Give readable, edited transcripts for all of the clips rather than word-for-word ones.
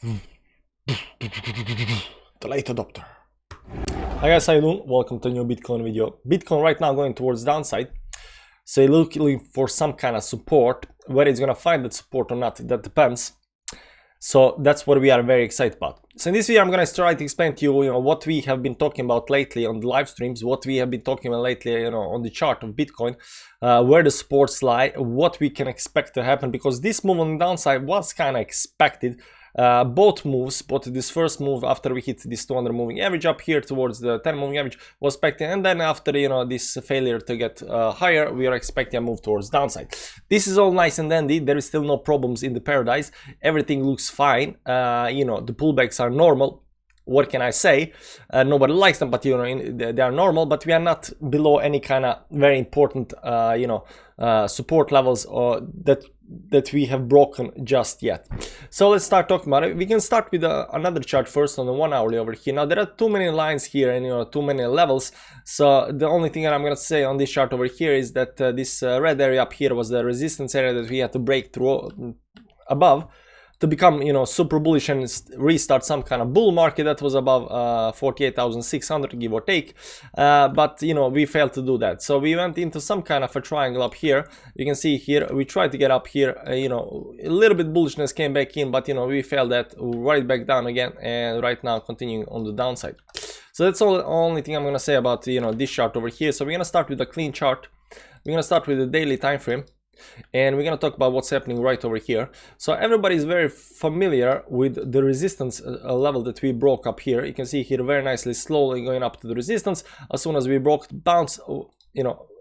The late adopter. Hi guys, how you doing? Welcome to a new Bitcoin video. Bitcoin right now going towards downside. So looking for some kind of support. Whether it's gonna find that support or not, that depends. So that's what we are very excited about. So in this video, I'm gonna try to explain to you, what we have been talking about lately on the live streams, what we have been talking about lately, on the chart of Bitcoin, where the supports lie, what we can expect to happen, because this move on the downside was kind of expected. Both moves, but this first move after we hit this 200 moving average up here towards the 10 moving average was expected, and then after this failure to get higher, we are expecting a move towards downside. This is all nice and dandy. There is still no problems in the paradise. Everything looks fine. The pullbacks are normal. What can I say? Nobody likes them, but they are normal. But we are not below any kind of very important support levels or that we have broken just yet. So let's start talking about it. We can start with another chart first on the 1 hourly over here. Now there are too many lines here and too many levels. So the only thing that I'm gonna say on this chart over here is that this red area up here was the resistance area that we had to break through above to become super bullish and restart some kind of bull market that was above 48,600, give or take, but we failed to do that. So we went into some kind of a triangle up here. You can see here we tried to get up here, a little bit bullishness came back in, but we failed that, right back down again, and right now continuing on the downside. So that's all the only thing I'm gonna say about this chart over here. So we're gonna start with a clean chart. We're gonna start with the daily time frame, and we're going to talk about what's happening right over here. So everybody is very familiar with the resistance level that we broke up here. You can see here very nicely slowly going up to the resistance. As soon as we broke, bounce,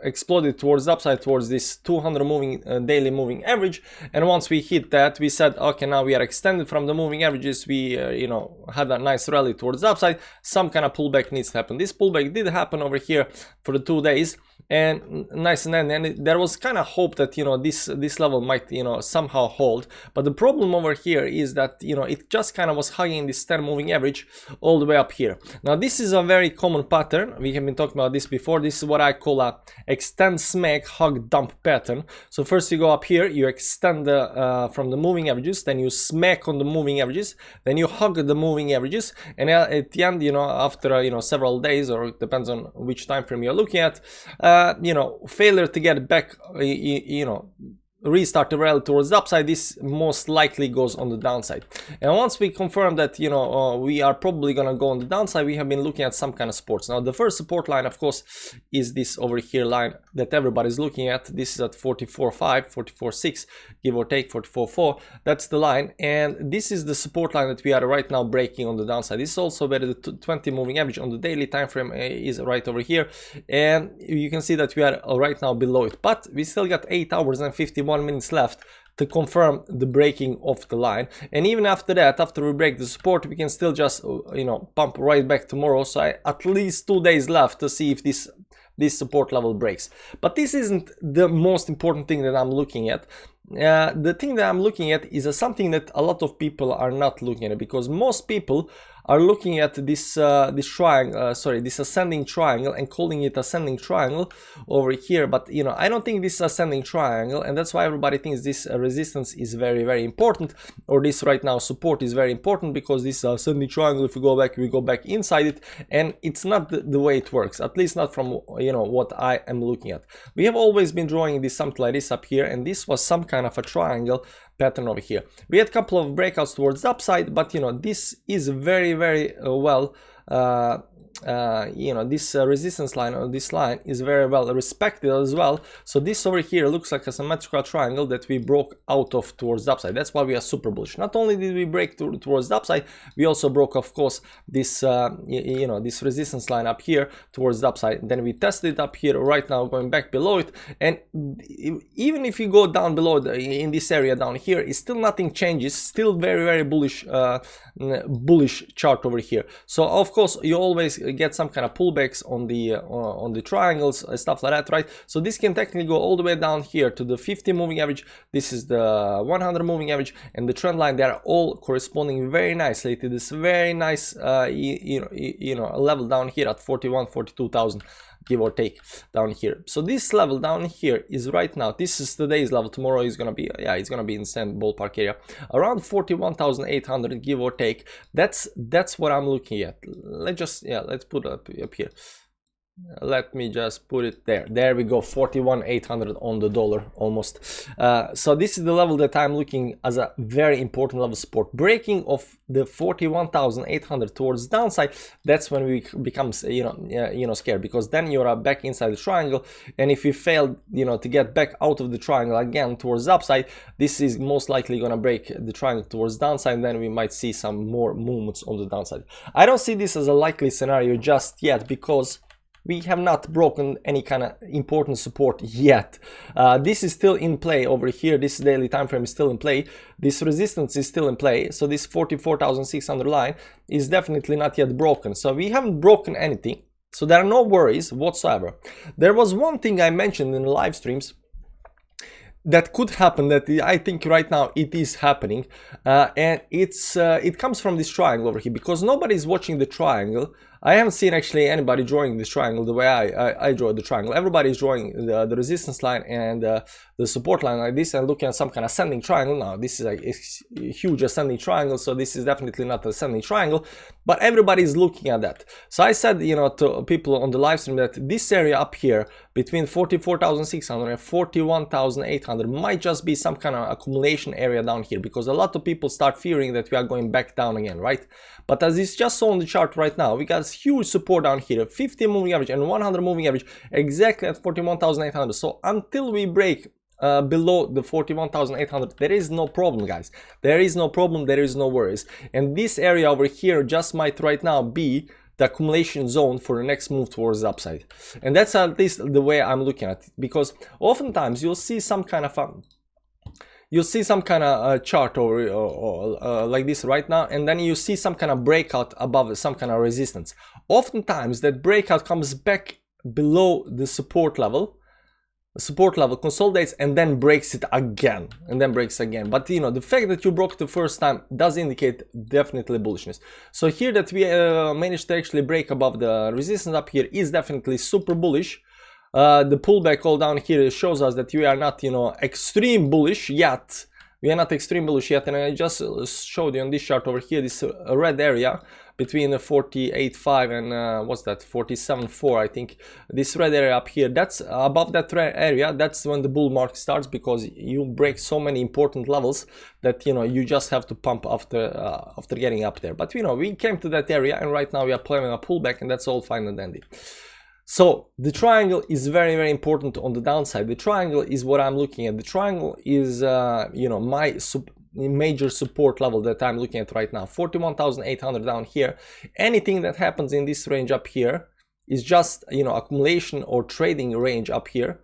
exploded towards the upside, towards this 200 moving daily moving average. And once we hit that, we said, okay, now we are extended from the moving averages. We had a nice rally towards the upside. Some kind of pullback needs to happen. This pullback did happen over here for the 2 days, and nice, and there was kind of hope that this level might somehow hold. But the problem over here is that it just kind of was hugging this 10 moving average all the way up here. Now this is a very common pattern. We have been talking about this before. This is what I call a extend, smack, hug, dump pattern. So first you go up here, you extend from the moving averages, then you smack on the moving averages, then you hug the moving averages, and at the end, after several days, or it depends on which time frame you're looking at, failure to get back, restart the rally towards the upside, this most likely goes on the downside. And once we confirm that we are probably gonna go on the downside, we have been looking at some kind of supports. Now the first support line, of course, is this over here line that everybody's looking at. This is at 44.5, 44.6, give or take 44.4. That's the line, and this is the support line that we are right now breaking on the downside. This is also where the 20 moving average on the daily time frame is right over here, and you can see that we are right now below it, but we still got 8 hours and 51 minutes left to confirm the breaking of the line. And even after that, after we break the support, we can still just pump right back tomorrow. So at least 2 days left to see if this support level breaks. But this isn't the most important thing that I'm looking at. The thing that I'm looking at is something that a lot of people are not looking at, because most people are looking at this this ascending triangle and calling it ascending triangle over here. But I don't think this is ascending triangle, and that's why everybody thinks this resistance is very, very important, or this right now support is very important, because this ascending triangle, if we go back inside it, and it's not the way it works, at least not from what I am looking at. We have always been drawing this something like this up here, and this was some kind of a triangle pattern over here. We had a couple of breakouts towards the upside, but this is very, very well this resistance line, or this line, is very well respected as well. So this over here looks like a symmetrical triangle that we broke out of towards the upside. That's why we are super bullish. Not only did we break towards the upside, we also broke, of course, this this resistance line up here towards the upside. Then we tested it up here right now, going back below it, and even if you go down below in this area down here, it's still nothing changes. Still very, very bullish bullish chart over here. So of course you always get some kind of pullbacks on the triangles, stuff like that, right? So this can technically go all the way down here to the 50 moving average. This is the 100 moving average, and the trend line. They are all corresponding very nicely to this very nice level down here at 42,000. give or take down here. So this level down here is right now, this is today's level. Tomorrow is gonna be, yeah, it's gonna be in the same ballpark area, around 41,800 give or take. That's what I'm looking at. Let's put it up here. Let me just put it there we go, 41,800 on the dollar almost. So this is the level that I'm looking as a very important level support. Breaking of the 41,800 towards downside, that's when we becomes scared, because then you're back inside the triangle, and if we fail to get back out of the triangle again towards the upside, this is most likely gonna break the triangle towards downside, and then we might see some more movements on the downside. I don't see this as a likely scenario just yet, because we have not broken any kind of important support yet. This is still in play over here. This daily time frame is still in play. This resistance is still in play. So this 44,600 line is definitely not yet broken. So we haven't broken anything. So there are no worries whatsoever. There was one thing I mentioned in the live streams that could happen, that I think right now it is happening, and it comes from this triangle over here, because nobody is watching the triangle. I haven't seen actually anybody drawing this triangle the way I draw the triangle. Everybody is drawing the resistance line and the support line like this, and looking at some kind of ascending triangle. Now this is a huge ascending triangle, so this is definitely not an ascending triangle, but everybody is looking at that. So I said to people on the live stream that this area up here between 44,600 and 41,800 might just be some kind of accumulation area down here, because a lot of people start fearing that we are going back down again, right? But as it's just so on the chart right now, we got huge support down here, 50 moving average and 100 moving average exactly at 41,800. So until we break below the 41,800, there is no problem, guys. There is no problem, there is no worries. And this area over here just might right now be the accumulation zone for the next move towards the upside. And that's at least the way I'm looking at it, because oftentimes you'll see some kind of chart or like this right now, and then you see some kind of breakout above some kind of resistance. Oftentimes that breakout comes back below the support level, consolidates, and then breaks it again, but the fact that you broke the first time does indicate definitely bullishness. So here that we managed to actually break above the resistance up here is definitely super bullish. The pullback all down here shows us that we are not extreme bullish yet. We are not extreme bullish yet, and I just showed you on this chart over here, this red area between the 48.5 and what's that, 47.4, I think. This red area up here, that's above that red area, that's when the bull market starts, because you break so many important levels that you just have to pump after getting up there. But we came to that area, and right now we are planning a pullback, and that's all fine and dandy. So the triangle is very, very important on the downside. The triangle is what I'm looking at. The triangle is my major support level that I'm looking at right now, 41,800 down here. Anything that happens in this range up here is just accumulation or trading range up here.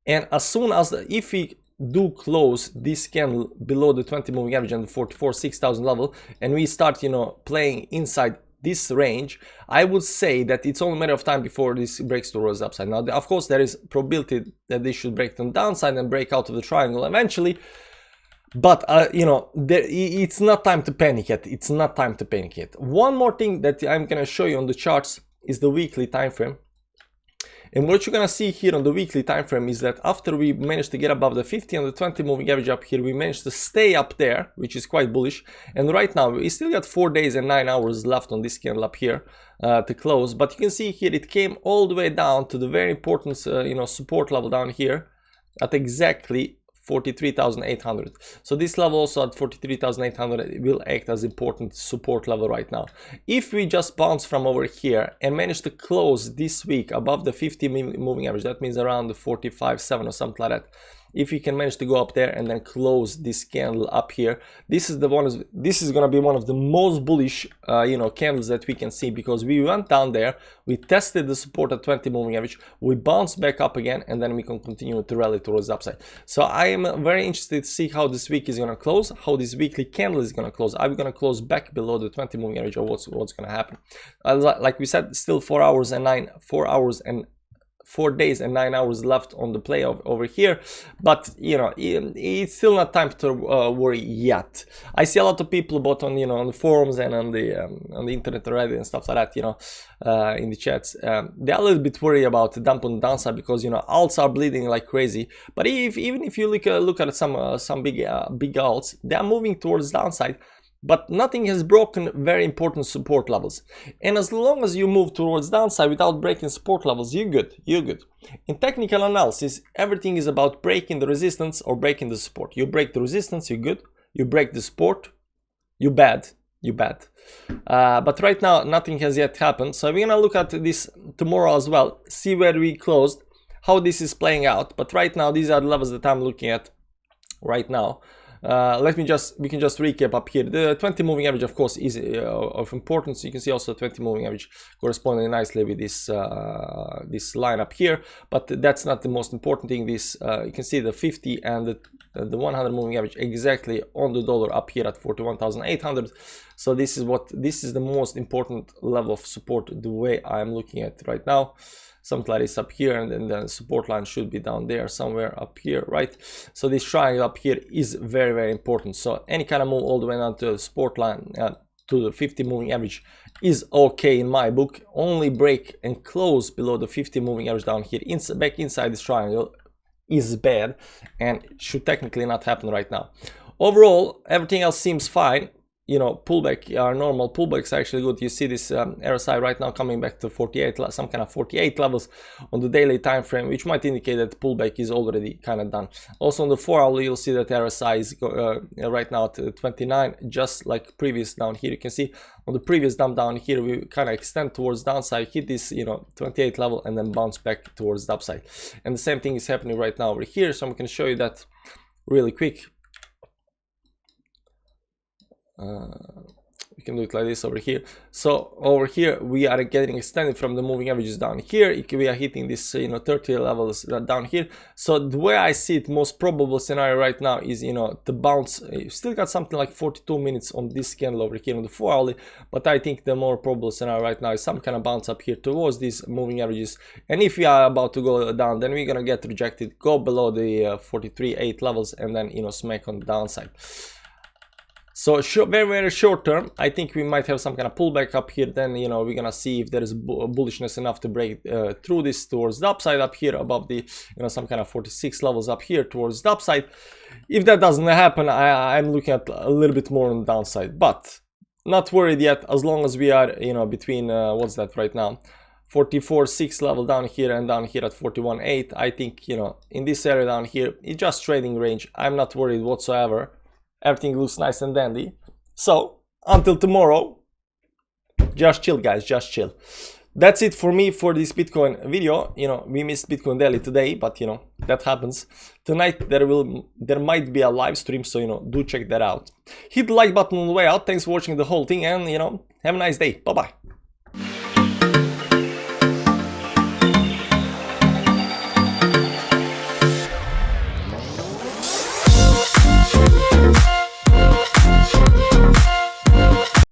And as soon as if we do close this candle below the 20 moving average and the 44,600 level, and we start playing inside this range, I would say that it's only a matter of time before this breaks towards the upside. Now, of course, there is probability that they should break to the downside and break out of the triangle eventually, but it's not time to panic yet. It's not time to panic yet. One more thing that I'm gonna show you on the charts is the weekly time frame. And what you're gonna see here on the weekly time frame is that after we managed to get above the 50 and the 20 moving average up here, we managed to stay up there, which is quite bullish. And right now we still got 4 days and 9 hours left on this candle up here to close. But you can see here it came all the way down to the very important support level down here at exactly 43,800. So this level also at 43,800 will act as important support level right now. If we just bounce from over here and manage to close this week above the 50 moving average, that means around the 45.7 or something like that. If you can manage to go up there and then close this candle up here, this is going to be one of the most bullish candles that we can see, because we went down there, we tested the support at 20 moving average, we bounced back up again, and then we can continue to rally towards the upside. So I am very interested to see how this week is going to close, how this weekly candle is going to close. Are we going to close back below the 20 moving average, or what's going to happen? Like we said, still 4 hours and 4 days and 9 hours left on the play over here, but you know, it's still not time to worry yet. I see a lot of people both on, you know, on the forums and on the internet already and stuff like that, you know, in the chats, they're a little bit worried about the dump on the downside because, you know, alts are bleeding like crazy. But even if you look at some big alts, they are moving towards downside, but nothing has broken very important support levels. And as long as you move towards downside without breaking support levels, you're good. In technical analysis, everything is about breaking the resistance or breaking the support. You break the resistance, you're good. You break the support, you're bad. But right now, nothing has yet happened. So we're gonna look at this tomorrow as well, see where we closed, how this is playing out. But right now, these are the levels that I'm looking at right now. We can just recap up here. The 20 moving average, of course, is of importance. You can see also 20 moving average corresponding nicely with this this line up here, but that's not the most important thing. This you can see the 50 and the 100 moving average exactly on the dollar up here at 41,800. So this is the most important level of support the way I'm looking at it right now. Something like this up here, and then the support line should be down there somewhere up here, right? So this triangle up here is very, very important. So any kind of move all the way down to the support line to the 50 moving average is okay in my book. Only break and close below the 50 moving average down here back inside this triangle is bad and should technically not happen right now. Overall, everything else seems fine. You know, pullback, our normal pullbacks are actually good. You see this RSI right now coming back to 48, some kind of 48 levels on the daily time frame, which might indicate that pullback is already kind of done. Also on the 4 hour, you'll see that RSI is right now at 29, just like previous down here. You can see on the previous dump down here, we kind of extend towards downside, hit this, you know, 28 level, and then bounce back towards the upside. And the same thing is happening right now over here. So I'm going to show you that really quick. We can do it like this over here. So over here we are getting extended from the moving averages down here. We are hitting this, you know, 30 levels down here. So the way I see it, most probable scenario right now is, you know, the bounce. You still got something like 42 minutes on this candle over here on the 4 hourly, but I think the more probable scenario right now is some kind of bounce up here towards these moving averages. And if we are about to go down, then we're gonna get rejected, go below the 43.8 levels, and then, you know, smack on the downside. So very, very short term, I think we might have some kind of pullback up here. Then, you know, we're gonna see if there is bullishness enough to break through this towards the upside up here above the, you know, some kind of 46 levels up here towards the upside. If that doesn't happen, I'm looking at a little bit more on the downside, but not worried yet. As long as we are, you know, between what's that right now, 44.6 level down here and down here at 41.8. I think, you know, in this area down here, it's just trading range. I'm not worried whatsoever. Everything looks nice and dandy. So until tomorrow, just chill, guys, just chill. That's it for me for this Bitcoin video. You know, we missed Bitcoin Daily today, but you know, that happens. Tonight there might be a live stream, so you know, do check that out. Hit the like button on the way out. Thanks for watching the whole thing, and you know, have a nice day. Bye bye.